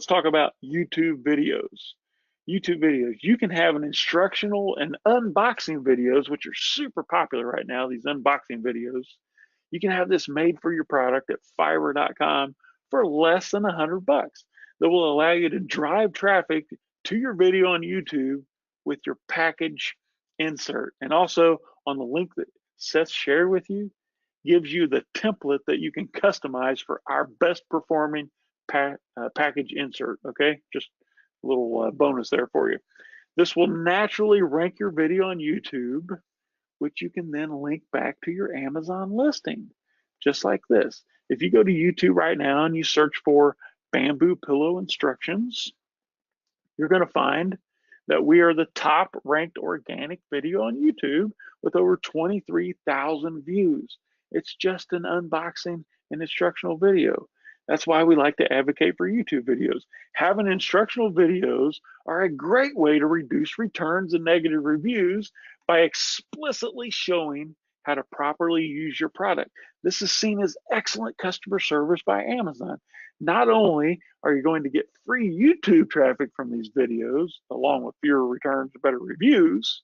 let's talk about YouTube videos. YouTube videos. You can have an instructional and unboxing videos, which are super popular right now, these unboxing videos. You can have this made for your product at Fiverr.com for less than $100 that will allow you to drive traffic to your video on YouTube with your package insert. And also on the link that Seth shared with you, gives you the template that you can customize for our best performing package insert. Okay, just a little bonus there for you. This will naturally rank your video on YouTube, which you can then link back to your Amazon listing, just like this. If you go to YouTube right now and you search for bamboo pillow instructions, you're going to find that we are the top ranked organic video on YouTube with over 23,000 views. It's just an unboxing and instructional video. That's why we like to advocate for YouTube videos. Having instructional videos are a great way to reduce returns and negative reviews by explicitly showing how to properly use your product. This is seen as excellent customer service by Amazon. Not only are you going to get free YouTube traffic from these videos, along with fewer returns and better reviews,